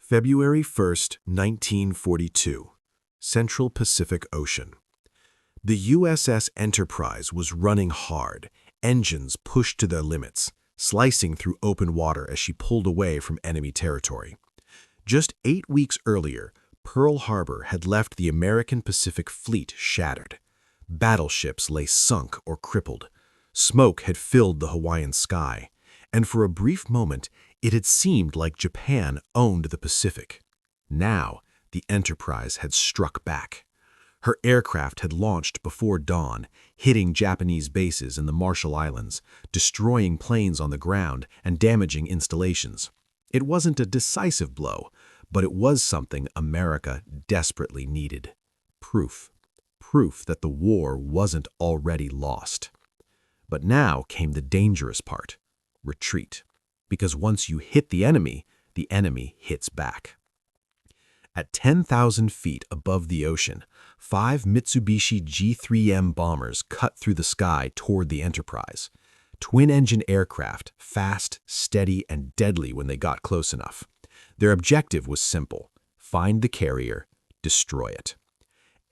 February 1st, 1942, Central Pacific Ocean. The USS Enterprise was running hard, engines pushed to their limits, slicing through open water as she pulled away from enemy territory. Just 8 weeks earlier, Pearl Harbor had left the American Pacific Fleet shattered. Battleships lay sunk or crippled. Smoke had filled the Hawaiian sky, and for a brief moment, it had seemed like Japan owned the Pacific. Now, the Enterprise had struck back. Her aircraft had launched before dawn, hitting Japanese bases in the Marshall Islands, destroying planes on the ground and damaging installations. It wasn't a decisive blow, but it was something America desperately needed. Proof that the war wasn't already lost. But now came the dangerous part: retreat. Because once you hit the enemy hits back. At 10,000 feet above the ocean, 5 Mitsubishi G3M bombers cut through the sky toward the Enterprise. Twin-engine aircraft, fast, steady, and deadly when they got close enough. Their objective was simple: find the carrier, destroy it.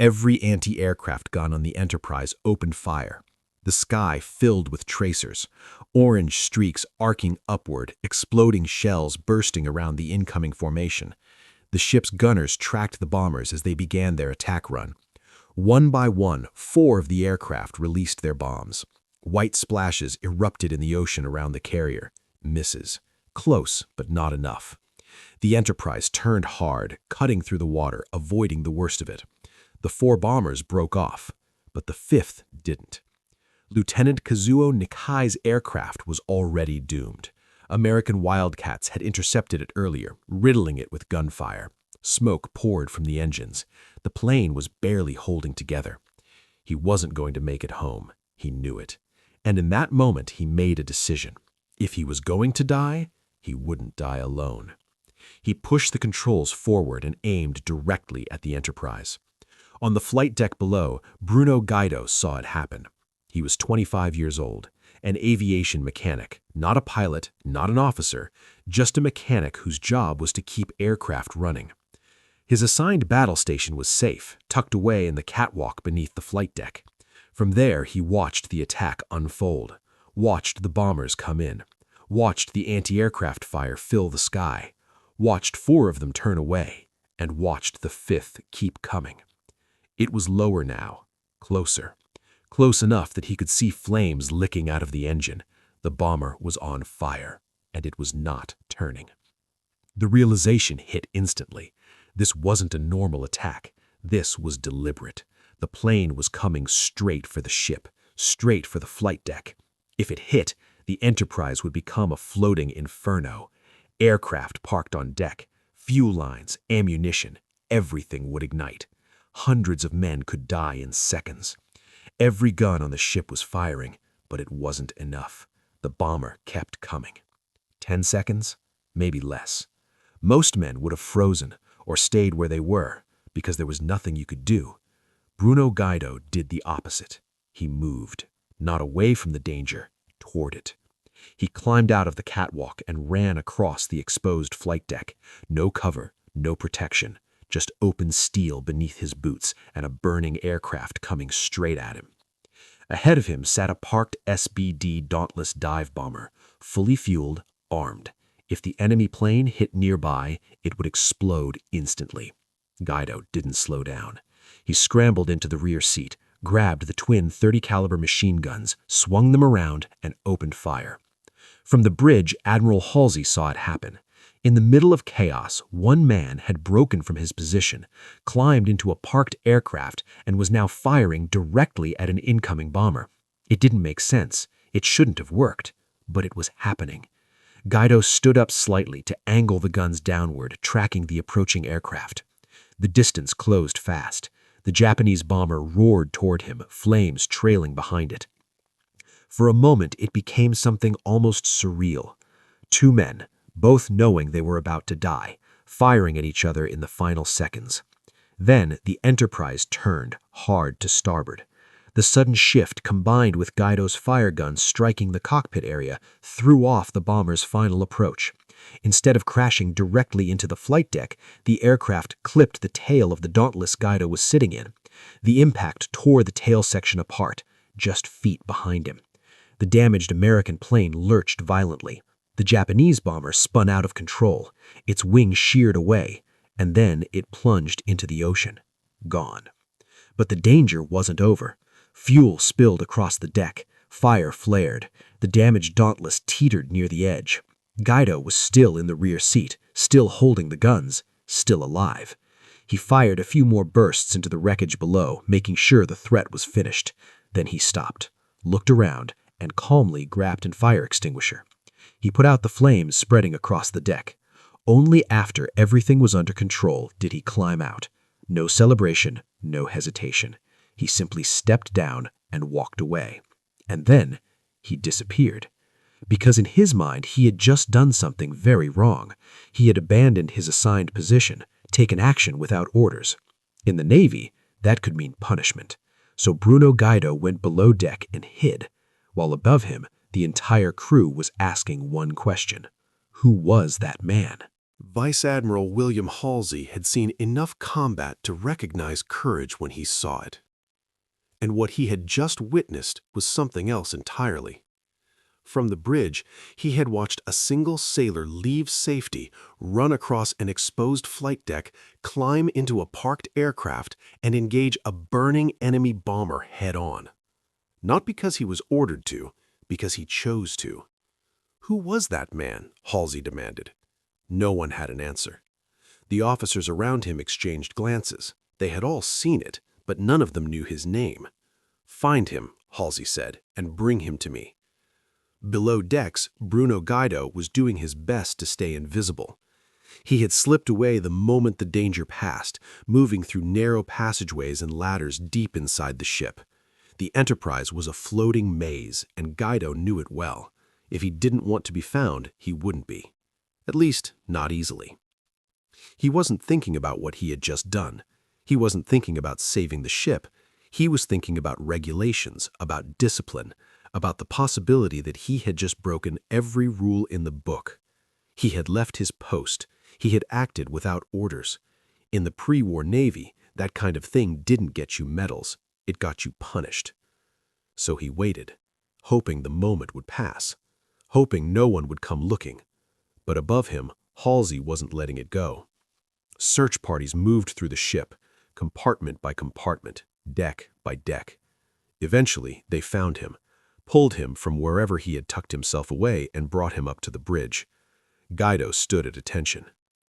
Every anti-aircraft gun on the Enterprise opened fire. The sky filled with tracers, orange streaks arcing upward, exploding shells bursting around the incoming formation. The ship's gunners tracked the bombers as they began their attack run. One by one, 4 of the aircraft released their bombs. White splashes erupted in the ocean around the carrier. Misses. Close, but not enough. The Enterprise turned hard, cutting through the water, avoiding the worst of it. The 4 bombers broke off, but the 5th didn't. Lieutenant Kazuo Nikai's aircraft was already doomed. American Wildcats had intercepted it earlier, riddling it with gunfire. Smoke poured from the engines. The plane was barely holding together. He wasn't going to make it home. He knew it. And in that moment, he made a decision. If he was going to die, he wouldn't die alone. He pushed the controls forward and aimed directly at the Enterprise. On the flight deck below, Bruno Gaido saw it happen. He was 25 years old, an aviation mechanic, not a pilot, not an officer, just a mechanic whose job was to keep aircraft running. His assigned battle station was safe, tucked away in the catwalk beneath the flight deck. From there, he watched the attack unfold, watched the bombers come in, watched the anti-aircraft fire fill the sky, watched 4 of them turn away, and watched the 5th keep coming. It was lower now, closer. Close enough that he could see flames licking out of the engine. The bomber was on fire, and it was not turning. The realization hit instantly. This wasn't a normal attack. This was deliberate. The plane was coming straight for the ship, straight for the flight deck. If it hit, the Enterprise would become a floating inferno. Aircraft parked on deck, fuel lines, ammunition, everything would ignite. Hundreds of men could die in seconds. Every gun on the ship was firing, but it wasn't enough. The bomber kept coming. 10 seconds? Maybe less. Most men would have frozen or stayed where they were because there was nothing you could do. Bruno Gaido did the opposite. He moved, not away from the danger, toward it. He climbed out of the catwalk and ran across the exposed flight deck. No cover, no protection. Just open steel beneath his boots and a burning aircraft coming straight at him. Ahead of him sat a parked SBD Dauntless dive bomber, fully fueled, armed. If the enemy plane hit nearby, it would explode instantly. Gaido didn't slow down. He scrambled into the rear seat, grabbed the twin .30 caliber machine guns, swung them around, and opened fire. From the bridge, Admiral Halsey saw it happen. In the middle of chaos, one man had broken from his position, climbed into a parked aircraft, and was now firing directly at an incoming bomber. It didn't make sense. It shouldn't have worked, but it was happening. Gaido stood up slightly to angle the guns downward, tracking the approaching aircraft. The distance closed fast. The Japanese bomber roared toward him, flames trailing behind it. For a moment, it became something almost surreal. 2 men, both knowing they were about to die, firing at each other in the final seconds. Then the Enterprise turned hard to starboard. The sudden shift, combined with Gaido's fire guns striking the cockpit area, threw off the bomber's final approach. Instead of crashing directly into the flight deck, the aircraft clipped the tail of the Dauntless Gaido was sitting in. The impact tore the tail section apart, just feet behind him. The damaged American plane lurched violently. The Japanese bomber spun out of control, its wings sheared away, and then it plunged into the ocean. Gone. But the danger wasn't over. Fuel spilled across the deck. Fire flared. The damaged Dauntless teetered near the edge. Gaido was still in the rear seat, still holding the guns, still alive. He fired a few more bursts into the wreckage below, making sure the threat was finished. Then he stopped, looked around, and calmly grabbed a fire extinguisher. He put out the flames spreading across the deck. Only after everything was under control did he climb out. No celebration, no hesitation. He simply stepped down and walked away. And then he disappeared. Because in his mind, he had just done something very wrong. He had abandoned his assigned position, taken action without orders. In the Navy, that could mean punishment. So Bruno Gaido went below deck and hid, while above him, the entire crew was asking one question. Who was that man? Vice Admiral William Halsey had seen enough combat to recognize courage when he saw it. And what he had just witnessed was something else entirely. From the bridge, he had watched a single sailor leave safety, run across an exposed flight deck, climb into a parked aircraft, and engage a burning enemy bomber head-on. Not because he was ordered to, because he chose to. Who was that man? Halsey demanded. No one had an answer. The officers around him exchanged glances. They had all seen it, but none of them knew his name. "Find him," Halsey said, "and bring him to me." Below decks, Bruno Gaido was doing his best to stay invisible. He had slipped away the moment the danger passed, moving through narrow passageways and ladders deep inside the ship. The Enterprise was a floating maze, and Gaido knew it well. If he didn't want to be found, he wouldn't be. At least, not easily. He wasn't thinking about what he had just done. He wasn't thinking about saving the ship. He was thinking about regulations, about discipline, about the possibility that he had just broken every rule in the book. He had left his post. He had acted without orders. In the pre-war Navy, that kind of thing didn't get you medals. It got you punished. So he waited, hoping the moment would pass, hoping no one would come looking. But above him, Halsey wasn't letting it go. Search parties moved through the ship, compartment by compartment, deck by deck. Eventually, they found him, pulled him from wherever he had tucked himself away and brought him up to the bridge. Gaido stood at attention,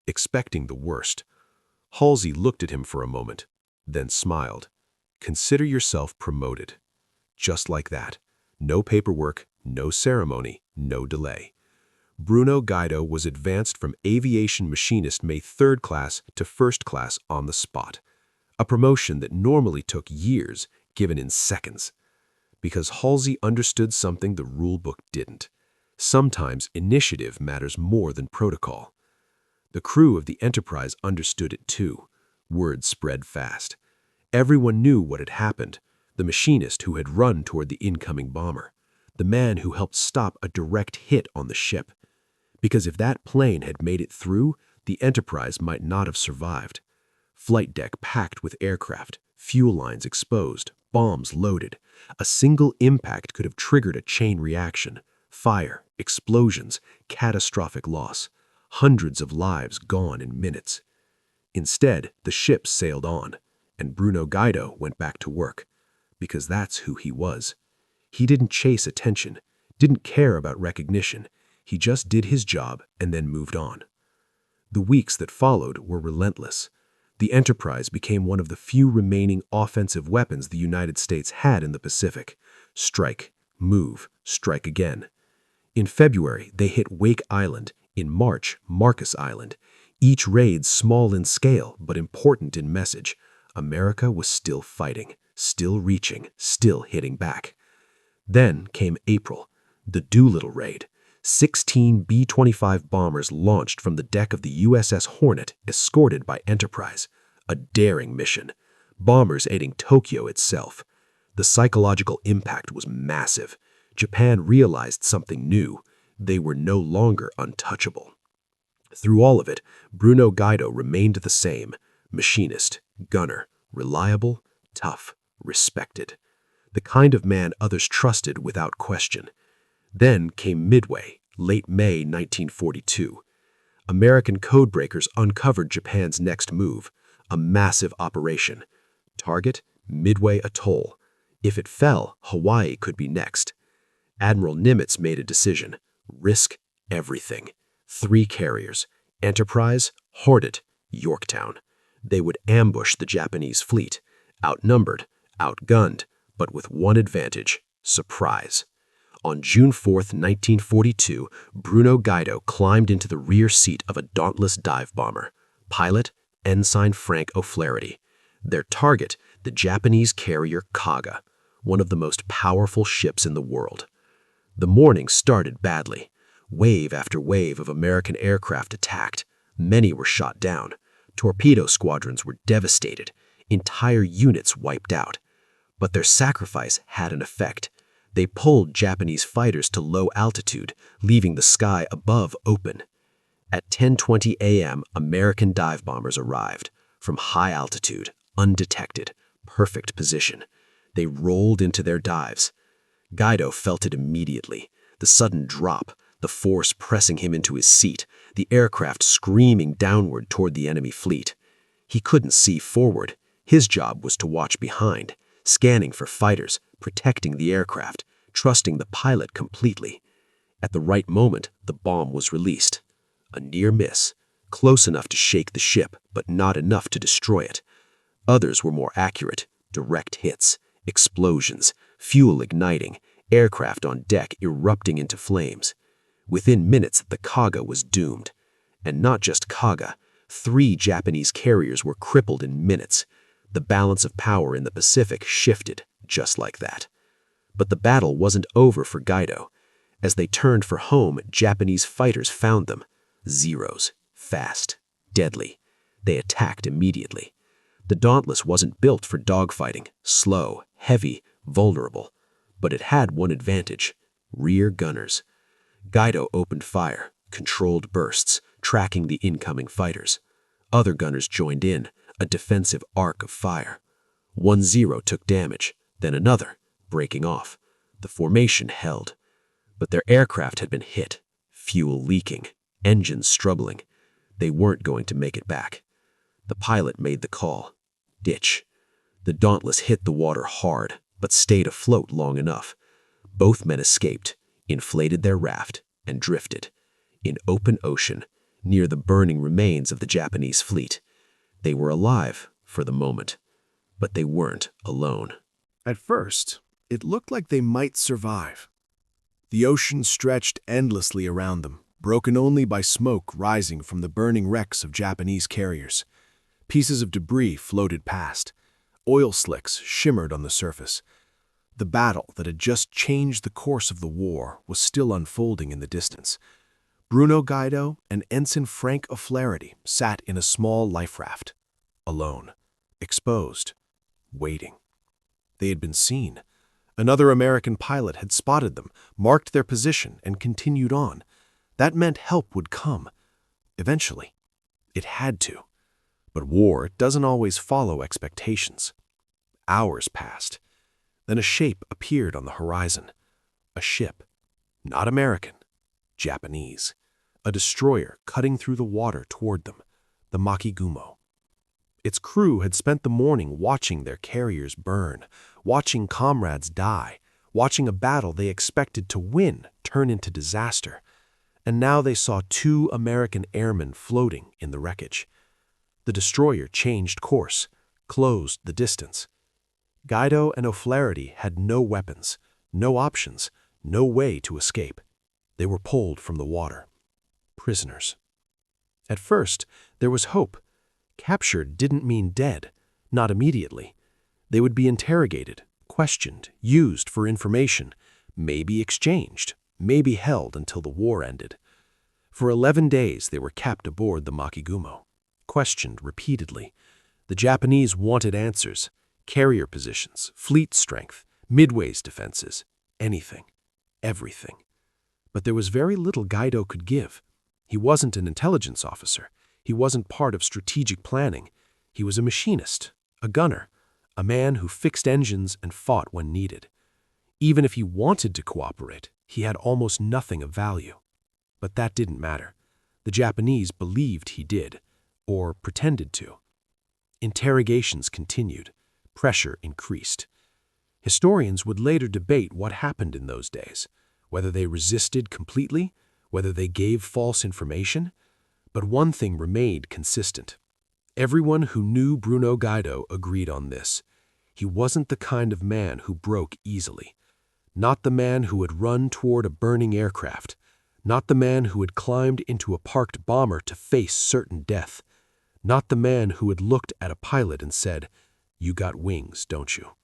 expecting the worst. Halsey looked at him for a moment, then smiled. "Consider yourself promoted." Just like that. No paperwork, no ceremony, no delay. Bruno Gaido was advanced from Aviation Machinist May 3rd class to 1st class on the spot. A promotion that normally took years, given in seconds. Because Halsey understood something the rule book didn't. Sometimes initiative matters more than protocol. The crew of the Enterprise understood it too. Word spread fast. Everyone knew what had happened. The machinist who had run toward the incoming bomber. The man who helped stop a direct hit on the ship. Because if that plane had made it through, the Enterprise might not have survived. Flight deck packed with aircraft, fuel lines exposed, bombs loaded. A single impact could have triggered a chain reaction. Fire, explosions, catastrophic loss. Hundreds of lives gone in minutes. Instead, the ship sailed on, and Bruno Gaido went back to work. Because that's who he was. He didn't chase attention, didn't care about recognition. He just did his job and then moved on. The weeks that followed were relentless. The Enterprise became one of the few remaining offensive weapons the United States had in the Pacific. Strike, move, strike again. In February, they hit Wake Island. In March, Marcus Island. Each raid small in scale, but important in message. America was still fighting, still reaching, still hitting back. Then came April, the Doolittle raid. 16 B-25 bombers launched from the deck of the USS Hornet, escorted by Enterprise. A daring mission. Bombers aiding Tokyo itself. The psychological impact was massive. Japan realized something new. They were no longer untouchable. Through all of it, Bruno Gaido remained the same: machinist, gunner, reliable, tough, respected. The kind of man others trusted without question. Then came Midway, late May 1942. American codebreakers uncovered Japan's next move, a massive operation. Target: Midway Atoll. If it fell, Hawaii could be next. Admiral Nimitz made a decision: risk everything. 3 carriers: Enterprise, Hornet, Yorktown. They would ambush the Japanese fleet, outnumbered, outgunned, but with one advantage: surprise. On June 4, 1942, Bruno Gaido climbed into the rear seat of a Dauntless dive bomber. Pilot: Ensign Frank O'Flaherty. Their target: the Japanese carrier Kaga, one of the most powerful ships in the world. The morning started badly. Wave after wave of American aircraft attacked. Many were shot down. Torpedo squadrons were devastated. Entire units wiped out. But their sacrifice had an effect. They pulled Japanese fighters to low altitude, leaving the sky above open. At 10:20 a.m., American dive bombers arrived. From high altitude, undetected, perfect position. They rolled into their dives. Gaido felt it immediately. The sudden drop, the force pressing him into his seat, the aircraft screaming downward toward the enemy fleet. He couldn't see forward. His job was to watch behind, scanning for fighters, protecting the aircraft, trusting the pilot completely. At the right moment, the bomb was released. A near miss, close enough to shake the ship, but not enough to destroy it. Others were more accurate: direct hits, explosions, fuel igniting, aircraft on deck erupting into flames. Within minutes, the Kaga was doomed. And not just Kaga. 3 Japanese carriers were crippled in minutes. The balance of power in the Pacific shifted just like that. But the battle wasn't over for Gaido. As they turned for home, Japanese fighters found them. Zeros, fast, deadly. They attacked immediately. The Dauntless wasn't built for dogfighting: slow, heavy, vulnerable. But it had one advantage: rear gunners. Gaido opened fire, controlled bursts, tracking the incoming fighters. Other gunners joined in, a defensive arc of fire. 1 Zero took damage, then another, breaking off. The formation held. But their aircraft had been hit, fuel leaking, engines struggling. They weren't going to make it back. The pilot made the call: ditch. The Dauntless hit the water hard, but stayed afloat long enough. Both men escaped, inflated their raft, and drifted. In open ocean, near the burning remains of the Japanese fleet. They were alive for the moment, but they weren't alone. At first, it looked like they might survive. The ocean stretched endlessly around them, broken only by smoke rising from the burning wrecks of Japanese carriers. Pieces of debris floated past. Oil slicks shimmered on the surface. The battle that had just changed the course of the war was still unfolding in the distance. Bruno Gaido and Ensign Frank O'Flaherty sat in a small life raft, alone, exposed, waiting. They had been seen. Another American pilot had spotted them, marked their position, and continued on. That meant help would come. Eventually. It had to. But war doesn't always follow expectations. Hours passed. Then a shape appeared on the horizon. A ship. Not American. Japanese. A destroyer cutting through the water toward them. The Makigumo. Its crew had spent the morning watching their carriers burn, watching comrades die, watching a battle they expected to win turn into disaster. And now they saw 2 American airmen floating in the wreckage. The destroyer changed course, closed the distance. Gaido and O'Flaherty had no weapons, no options, no way to escape. They were pulled from the water. Prisoners. At first, there was hope. Captured didn't mean dead, not immediately. They would be interrogated, questioned, used for information, maybe exchanged, maybe held until the war ended. For 11 days, they were kept aboard the Makigumo, questioned repeatedly. The Japanese wanted answers: carrier positions, fleet strength, Midway's defenses, anything, everything. But there was very little Gaido could give. He wasn't an intelligence officer. He wasn't part of strategic planning. He was a machinist, a gunner, a man who fixed engines and fought when needed. Even if he wanted to cooperate, he had almost nothing of value. But that didn't matter. The Japanese believed he did, or pretended to. Interrogations continued. Pressure increased. Historians would later debate what happened in those days, whether they resisted completely, whether they gave false information. But one thing remained consistent. Everyone who knew Bruno Gaido agreed on this. He wasn't the kind of man who broke easily. Not the man who had run toward a burning aircraft. Not the man who had climbed into a parked bomber to face certain death. Not the man who had looked at a pilot and said, "You got wings, don't you?"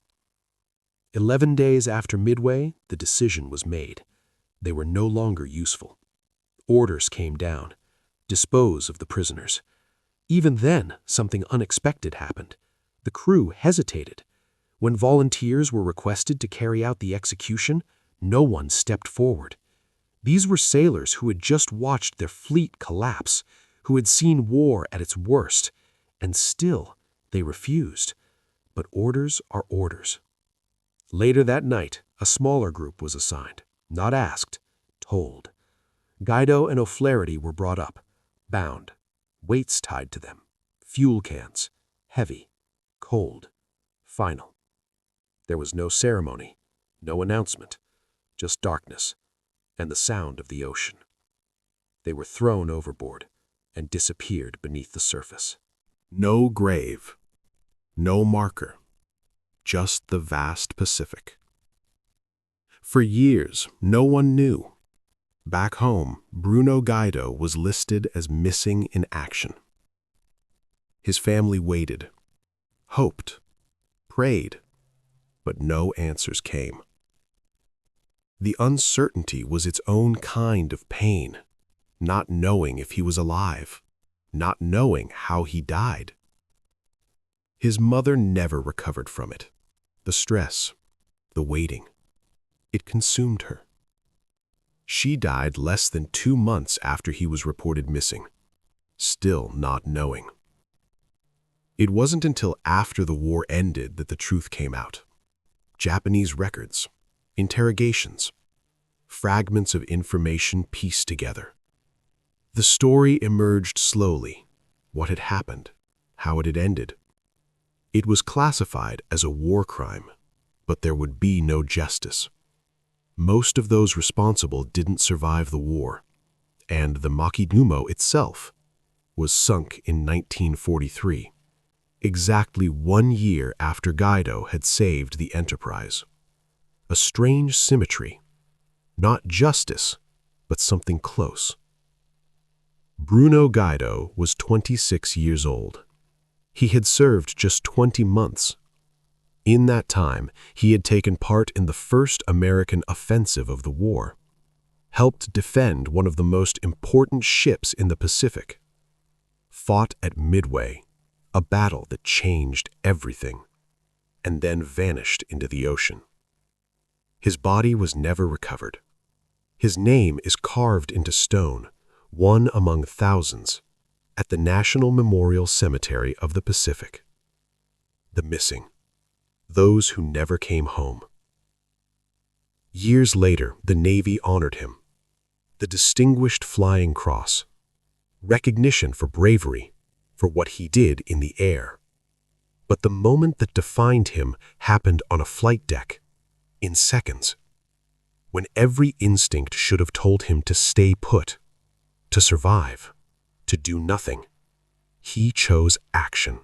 11 days after Midway, the decision was made. They were no longer useful. Orders came down. Dispose of the prisoners. Even then, something unexpected happened. The crew hesitated. When volunteers were requested to carry out the execution, no one stepped forward. These were sailors who had just watched their fleet collapse, who had seen war at its worst, and still they refused. But orders are orders. Later that night, a smaller group was assigned, not asked, told. Gaido and O'Flaherty were brought up, bound, weights tied to them, fuel cans, heavy, cold, final. There was no ceremony, no announcement, just darkness and the sound of the ocean. They were thrown overboard and disappeared beneath the surface. No grave, no marker, just the vast Pacific. For years, no one knew. Back home, Bruno Gaido was listed as missing in action. His family waited, hoped, prayed, but no answers came. The uncertainty was its own kind of pain, not knowing if he was alive, not knowing how he died. His mother never recovered from it. The stress, the waiting, it consumed her. She died less than 2 months after he was reported missing, still not knowing. It wasn't until after the war ended that the truth came out. Japanese records, interrogations, fragments of information pieced together. The story emerged slowly, what had happened, how it had ended. It was classified as a war crime, but there would be no justice. Most of those responsible didn't survive the war, and the Machinist itself was sunk in 1943, exactly 1 year after Gaido had saved the Enterprise. A strange symmetry, not justice, but something close. Bruno Gaido was 26 years old. He had served just 20 months. In that time, he had taken part in the first American offensive of the war, helped defend one of the most important ships in the Pacific, fought at Midway, a battle that changed everything, and then vanished into the ocean. His body was never recovered. His name is carved into stone, one among thousands, at the National Memorial Cemetery of the Pacific. The missing. Those who never came home. Years later, the Navy honored him. The Distinguished Flying Cross. Recognition for bravery, for what he did in the air. But the moment that defined him happened on a flight deck, in seconds, when every instinct should have told him to stay put, to survive, to do nothing. He chose action.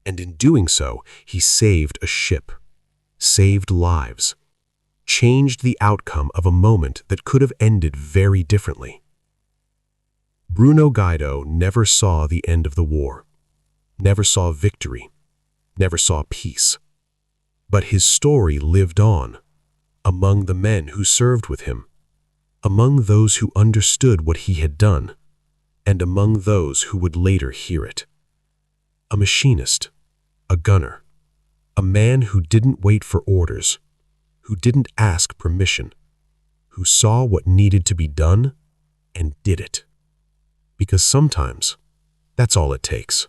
And in doing so, he saved a ship, saved lives, changed the outcome of a moment that could have ended very differently. Bruno Gaido never saw the end of the war, never saw victory, never saw peace. But his story lived on, among the men who served with him, among those who understood what he had done, and among those who would later hear it. A machinist, a gunner, a man who didn't wait for orders, who didn't ask permission, who saw what needed to be done and did it. because sometimes that's all it takes.